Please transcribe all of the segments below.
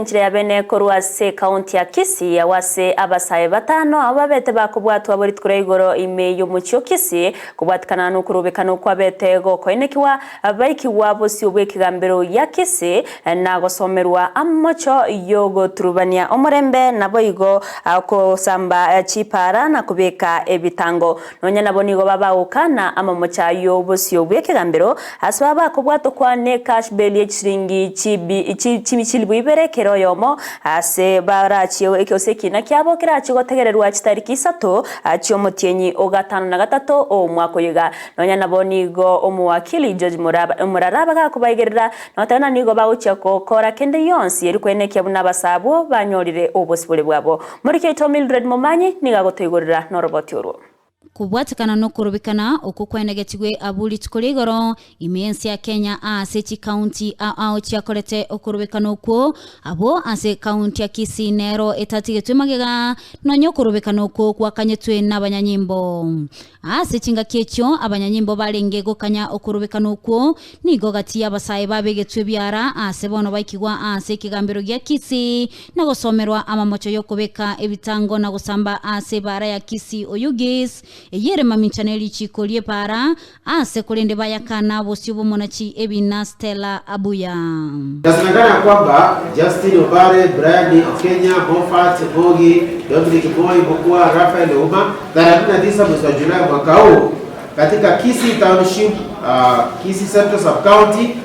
Njire ya bene korwa se county ya Kisii ya wase abasaye batano ababete bakubwatwa buri tukureyigoro ime y'umucyo Kisii kubwatikana no kurubekana kwa betego ko inekiwa abaiki wabo si ubwekigambero ya Kisii na gosomerwa amocho yogo turubania omurembe nabo igo ko samba chipara na kubeka ebitango nonya nabo nigo babawukana amamocha yobo si ubwekigambero asbaba kubwato kwa ne cash bail y'ishiringi chimichilibu ibereke yomo ase barachiyo ekoseki na kyabo kirachi gotegererwa chitariki 3 achiyo mutienyi ogatano na gatatu o mwako yiga nonya nabonigo omuwakili George Muraraba gakubayigerera notana nigo bawucha kokora kende yonsi eri kweneke buna basabo banyorire obosibule bwabo muri keto Mildred Momanyi niga gotegorera no robot yoro kubwatikana no kurubikana okukwenegetigwe abuli tukuligoro imiensi ya Kenya ase county au chiakorete okurubikana okwo abo ase county ya Kisii nero etatige magega nonyo kurubikana okwo kwakanyetwe n'abanyanyimbo ase chinga kyecho abanyanyimbo balenge gokanya okurubikana okwo nigo gati abasaye babegetwe byara ase bono baikigwa ase kigambiro gya Kisii na gosomerwa amamocho yokobeka ebitango na gusamba ase bara ya Kisii oyugis yere maminchaneli chikolie para ase kulende bayakana bosibo monachi ebina Stella Abuya. Yasemekana kwamba Justin Obare, Brian Kenya, Moffat, Bogi, Dominic Boy, Mokua, Rafael Uma, 39 mwezi wa Julai mwaka huu katika Kisii Township, Kisii Central Sub-County,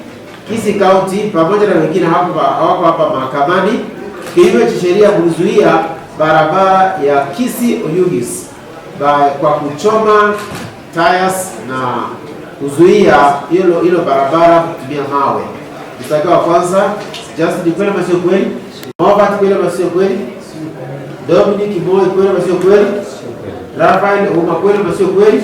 Kisii County pamoja na wengine hawako hapa mahakamani kinyume cha sheria kuzuia barabara ya Kisii Oyugis kwa kuchoma tires na kuzuia hilo barabara kutumia mawe. Mstari wa kwanza, Justin kweli masio kweli? Moffat kweli masio kweli? Dominic Moy kweli masio kweli? Rafael Uma kweli masio kweli?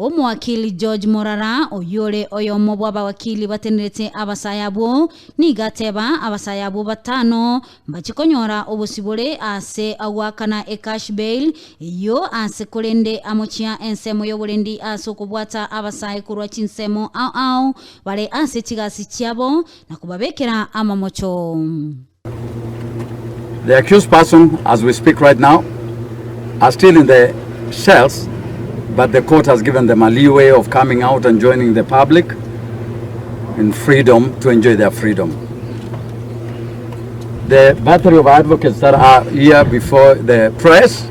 Omuwakili George Morara oyore oyomo bwaba wakili batenderete abasayabo nigateba abasayabo batano bachikonyora obusibole ase awakana e cash bail yo ase kolende amochia ensemo yobulendi aso kubwata abasaye kurwa chinsemo au bale ase chigasi chiabo na kubabekera amamocho. The accused person, as we speak right now, are still in the cells, but the court has given them a leeway of coming out and joining the public in freedom to enjoy their freedom. The battery of advocates that are here before the press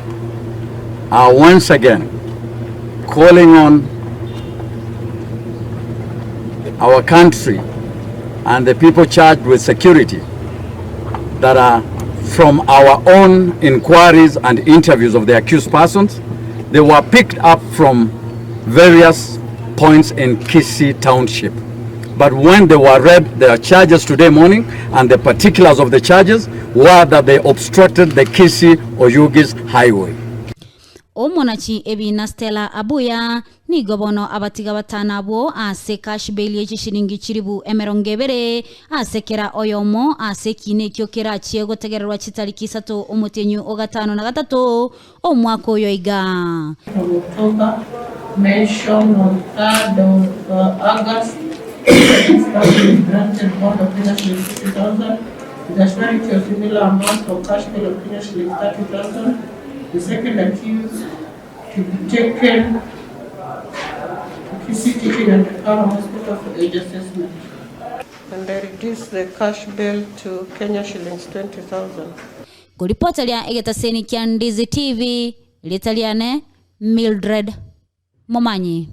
are once again calling on our country and the people charged with security that are from our own inquiries and interviews of the accused persons. They were picked up from various points in Kisii Township. But when they were read their charges today morning, and the particulars of the charges were that they obstructed the Kisii Oyugis highway. Omonachi ebina Stella Abuya ni gobono abatiga batanabo ase cash bail y'ishiringi chiribu emerongebere ase kera oyomo ase kine kyokera chiego tegererwa chitariki 3 omutenyu ogatano na gatatu omwaka oyoiga. October mentioned on 3rd of August granted bond of Kenya shilling 60,000 with a surety of similar amount for cash bail of Kenya shilling 30,000. The second accused to be taken to Kisii Teaching and Referral Hospital for age assessment. And they reduced the cash bail to Kenya shillings 20,000. Kuripota lia egetaseni kia Ndizi TV, litaliane Mildred Momanyi.